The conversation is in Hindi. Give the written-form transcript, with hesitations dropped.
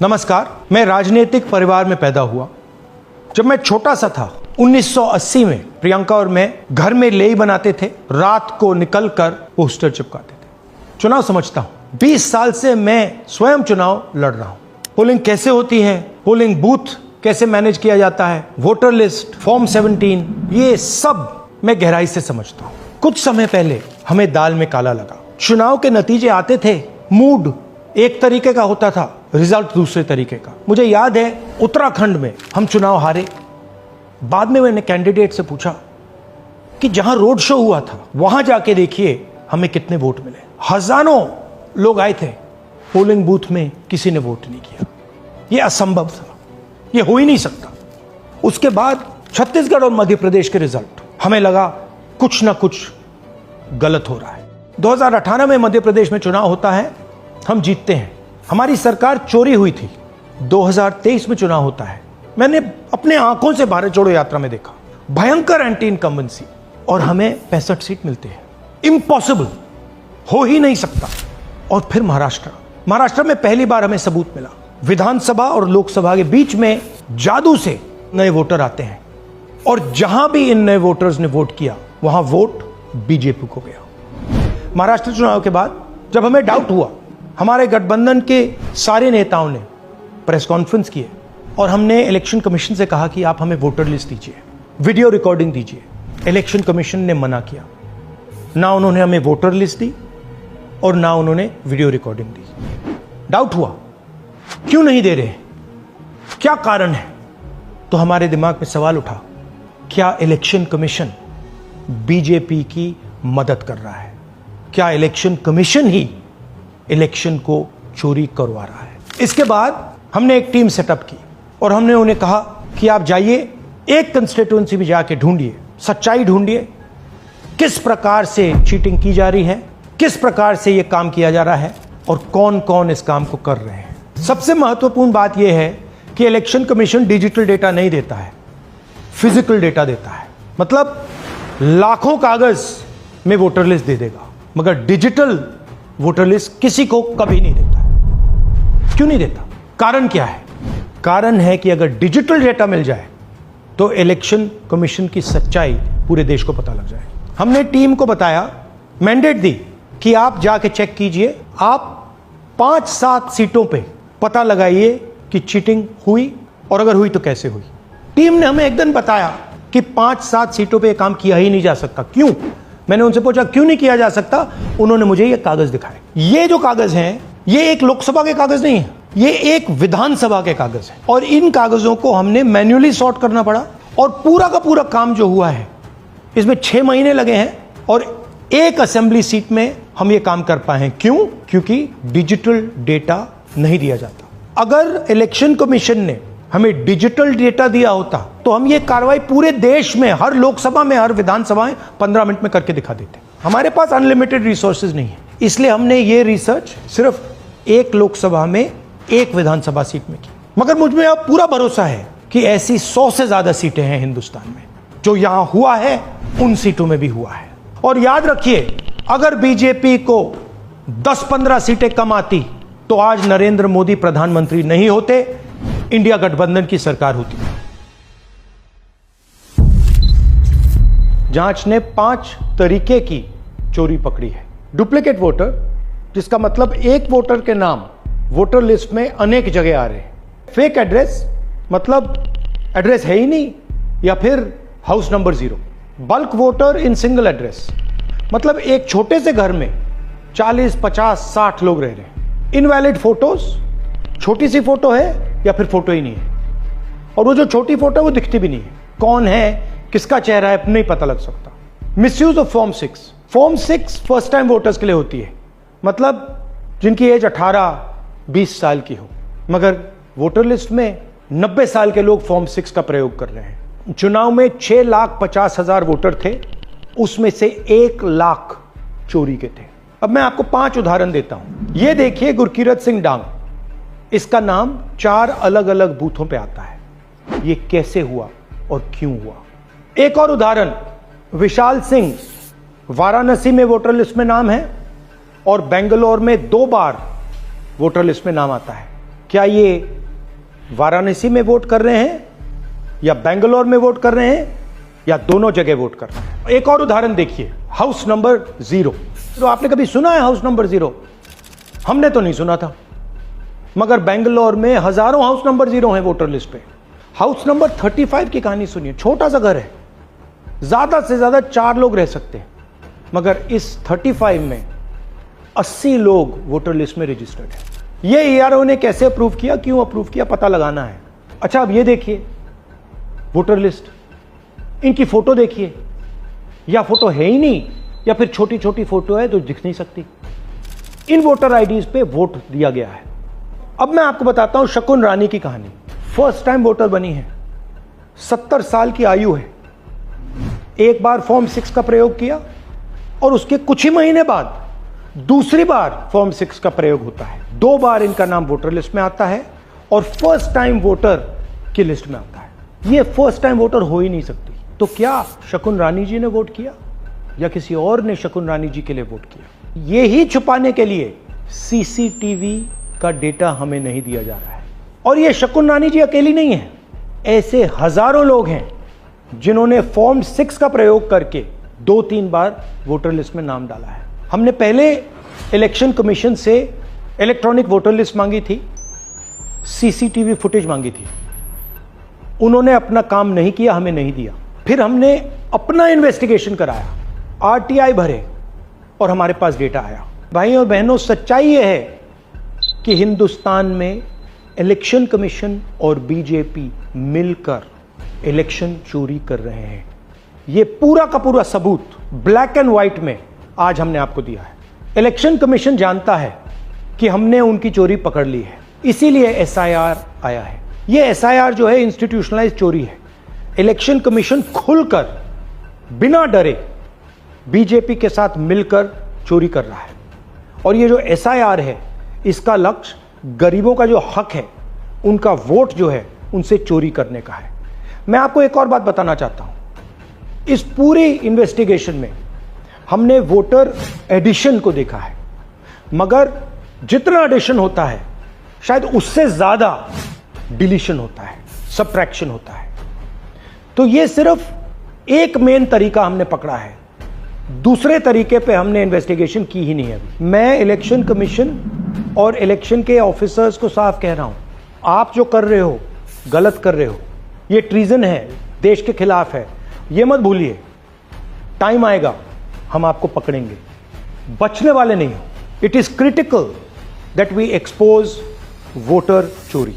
नमस्कार। मैं राजनीतिक परिवार में पैदा हुआ। जब मैं छोटा सा था 1980 में प्रियंका और मैं घर में लेई बनाते थे, रात को निकलकर पोस्टर चिपकाते थे। चुनाव समझता हूं। 20 साल से मैं स्वयं चुनाव लड़ रहा हूं। पोलिंग कैसे होती है, पोलिंग बूथ कैसे मैनेज किया जाता है, वोटर लिस्ट, फॉर्म 17, ये सब मैं गहराई से समझता हूं। कुछ समय पहले हमें दाल में काला लगा। चुनाव के नतीजे आते थे, मूड एक तरीके का होता था, रिजल्ट दूसरे तरीके का। मुझे याद है उत्तराखंड में हम चुनाव हारे। बाद में मैंने कैंडिडेट से पूछा कि जहां रोड शो हुआ था वहां जाके देखिए हमें कितने वोट मिले। हजारों लोग आए थे, पोलिंग बूथ में किसी ने वोट नहीं किया। यह असंभव था, यह हो ही नहीं सकता। उसके बाद छत्तीसगढ़ और मध्य प्रदेश के रिजल्ट, हमें लगा कुछ ना कुछ गलत हो रहा है। 2018 में मध्य प्रदेश में चुनाव होता है, हम जीतते हैं। हमारी सरकार चोरी हुई थी। 2023 में चुनाव होता है, मैंने अपने आंखों से भारत जोड़ो यात्रा में देखा, भयंकर एंटी इनकम्बेंसी, और हमें 65 सीट मिलते हैं। इम्पॉसिबल, हो ही नहीं सकता। और फिर महाराष्ट्र में पहली बार हमें सबूत मिला। विधानसभा और लोकसभा के बीच में जादू से नए वोटर आते हैं, और जहां भी इन नए वोटर्स ने वोट किया वहां वोट बीजेपी को गया। महाराष्ट्र चुनाव के बाद जब हमें डाउट हुआ, हमारे गठबंधन के सारे नेताओं ने प्रेस कॉन्फ्रेंस किए और हमने इलेक्शन कमीशन से कहा कि आप हमें वोटर लिस्ट दीजिए, वीडियो रिकॉर्डिंग दीजिए। इलेक्शन कमीशन ने मना किया। ना उन्होंने हमें वोटर लिस्ट दी और ना उन्होंने वीडियो रिकॉर्डिंग दी। डाउट हुआ, क्यों नहीं दे रहे, क्या कारण है? तो हमारे दिमाग में सवाल उठा, क्या इलेक्शन कमीशन बीजेपी की मदद कर रहा है? क्या इलेक्शन कमीशन ही इलेक्शन को चोरी करवा रहा है? इसके बाद हमने एक टीम सेटअप की और हमने उन्हें कहा कि आप जाइए, एक कंस्टिट्यूएंसी भी जाके ढूंढिए, सच्चाई ढूंढिए, किस प्रकार से चीटिंग की जा रही है, किस प्रकार से यह काम किया जा रहा है और कौन कौन इस काम को कर रहे हैं। सबसे महत्वपूर्ण बात यह है कि इलेक्शन कमीशन डिजिटल डेटा नहीं देता है, फिजिकल डेटा देता है। मतलब लाखों कागज में वोटर लिस्ट दे देगा, मगर डिजिटल वोटर लिस्ट किसी को कभी नहीं देता है। क्यों नहीं देता? कारण क्या है? कारण है कि अगर डिजिटल डेटा मिल जाए तो इलेक्शन कमीशन की सच्चाई पूरे देश को पता लग जाए। हमने टीम को बताया, मैंडेट दी कि आप जाके चेक कीजिए, आप 5-7 सीटों पे पता लगाइए कि चीटिंग हुई, और अगर हुई तो कैसे हुई। टीम ने हमें एक दिन बताया कि 5-7 सीटों पे यह काम किया ही नहीं जा सकता। क्यों? मैंने उनसे पूछा क्यों नहीं किया जा सकता। उन्होंने मुझे ये कागज दिखाए। ये जो कागज हैं, ये एक लोकसभा के कागज नहीं है, ये एक विधानसभा के कागज हैं, और इन कागजों को हमने मैन्युअली सॉर्ट करना पड़ा। और पूरा का पूरा काम जो हुआ है, इसमें 6 महीने लगे हैं, और एक असेंबली सीट में हम ये काम कर पाए हैं। क्यों? क्योंकि डिजिटल डेटा नहीं दिया जाता। अगर इलेक्शन कमीशन ने हमें डिजिटल डेटा दिया होता तो हम ये कार्रवाई पूरे देश में, हर लोकसभा में, हर विधानसभा में 15 मिनट में करके दिखा देते। हमारे पास अनलिमिटेड रिसोर्सेज नहीं है, इसलिए हमने ये रिसर्च सिर्फ एक लोकसभा में, एक विधानसभा सीट में की। मगर मुझ में अब पूरा भरोसा है कि ऐसी 100 से ज्यादा सीटें हैं हिंदुस्तान में। जो यहां हुआ है उन सीटों में भी हुआ है। और याद रखिए, अगर बीजेपी को 10-15 सीटें कम आती तो आज नरेंद्र मोदी प्रधानमंत्री नहीं होते, इंडिया गठबंधन की सरकार होती। जांच ने 5 तरीके की चोरी पकड़ी है। डुप्लीकेट वोटर, जिसका मतलब एक वोटर के नाम वोटर लिस्ट में अनेक जगह आ रहे हैं। फेक एड्रेस, मतलब एड्रेस है ही नहीं, या फिर house number 0। Bulk voter in single address, मतलब एक छोटे से घर में 40, 50, 60 लोग रह रहे हैं। इनवैलिड फोटोज, छोटी सी फोटो है या फिर फोटो ही नहीं है, और वो जो छोटी फोटो है वो दिखती भी नहीं है। कौन है, किसका चेहरा है, नहीं पता लग सकता। Misuse of form 6। Form 6 first time voters के लिए होती है, मतलब जिनकी एज 18-20 साल की हो, मगर वोटर लिस्ट में 90 साल के लोग फॉर्म 6 का प्रयोग कर रहे हैं। चुनाव में 6,50,000 वोटर थे, उसमें से 1 लाख चोरी के थे। अब मैं आपको 5 उदाहरण देता हूं। यह देखिए, गुरकीरत सिंह डांग, इसका नाम 4 अलग अलग बूथों पे आता है। यह कैसे हुआ और क्यों हुआ? एक और उदाहरण, विशाल सिंह, वाराणसी में वोटर लिस्ट में नाम है और बेंगलोर में 2 बार वोटर लिस्ट में नाम आता है। क्या ये वाराणसी में वोट कर रहे हैं या बेंगलोर में वोट कर रहे हैं या दोनों जगह वोट कर रहे हैं? एक और उदाहरण देखिए, हाउस नंबर 0। तो आपने कभी सुना है हाउस नंबर 0? हमने तो नहीं सुना था, मगर बेंगलोर में हजारों हाउस नंबर 0 हैं वोटर लिस्ट पे। हाउस नंबर 35 की कहानी सुनिए। छोटा सा घर है, ज्यादा से ज्यादा 4 लोग रह सकते हैं, मगर इस 35 में 80 लोग वोटर लिस्ट में रजिस्टर्ड है। ये ईआरओ ने कैसे अप्रूव किया, क्यों अप्रूव किया, पता लगाना है। अच्छा, अब ये देखिए वोटर लिस्ट, इनकी फोटो देखिए, या फोटो है ही नहीं या फिर छोटी छोटी फोटो है तो दिख नहीं सकती। इन वोटर आईडीज पे वोट दिया गया है। अब मैं आपको बताता हूं शकुन रानी की कहानी। फर्स्ट टाइम वोटर बनी है, 70 साल की आयु है। एक बार फॉर्म 6 का प्रयोग किया और उसके कुछ ही महीने बाद दूसरी बार फॉर्म 6 का प्रयोग होता है। 2 बार इनका नाम वोटर लिस्ट में आता है और फर्स्ट टाइम वोटर की लिस्ट में आता है। ये फर्स्ट टाइम वोटर हो ही नहीं सकती। तो क्या शकुन रानी जी ने वोट किया या किसी और ने शकुन रानी जी के लिए वोट किया? ये ही छुपाने के लिए सीसीटीवी का डेटा हमें नहीं दिया जा रहा है। और ये शकुन रानी जी अकेली नहीं है, ऐसे हजारों लोग हैं जिन्होंने फॉर्म 6 का प्रयोग करके 2-3 बार वोटर लिस्ट में नाम डाला है। हमने पहले इलेक्शन कमीशन से इलेक्ट्रॉनिक वोटर लिस्ट मांगी थी, सीसीटीवी फुटेज मांगी थी। उन्होंने अपना काम नहीं किया, हमें नहीं दिया। फिर हमने अपना इन्वेस्टिगेशन कराया, आरटीआई भरे और हमारे पास डेटा आया। भाई और बहनों, सच्चाई यह है कि हिंदुस्तान में इलेक्शन कमीशन और बीजेपी मिलकर इलेक्शन चोरी कर रहे हैं। यह पूरा का पूरा सबूत ब्लैक एंड व्हाइट में आज हमने आपको दिया है। इलेक्शन कमीशन जानता है कि हमने उनकी चोरी पकड़ ली है, इसीलिए एसआईआर आया है। यह एसआईआर जो है इंस्टीट्यूशनलाइज चोरी है। इलेक्शन कमीशन खुलकर बिना डरे बीजेपी के साथ मिलकर चोरी कर रहा है। और ये जो एसआईआर है, इसका लक्ष्य गरीबों का जो हक है, उनका वोट जो है, उनसे चोरी करने का है। मैं आपको एक और बात बताना चाहता हूं। इस पूरी इन्वेस्टिगेशन में हमने वोटर एडिशन को देखा है, मगर जितना एडिशन होता है शायद उससे ज्यादा डिलीशन होता है, सबट्रैक्शन होता है। तो ये सिर्फ एक मेन तरीका हमने पकड़ा है, दूसरे तरीके पे हमने इन्वेस्टिगेशन की ही नहीं है अभी। मैं इलेक्शन कमीशन और इलेक्शन के ऑफिसर्स को साफ कह रहा हूं, आप जो कर रहे हो गलत कर रहे हो, ये ट्रीजन है, देश के खिलाफ है। ये मत भूलिए, टाइम आएगा हम आपको पकड़ेंगे, बचने वाले नहीं हो। It is critical that we expose voter चोरी।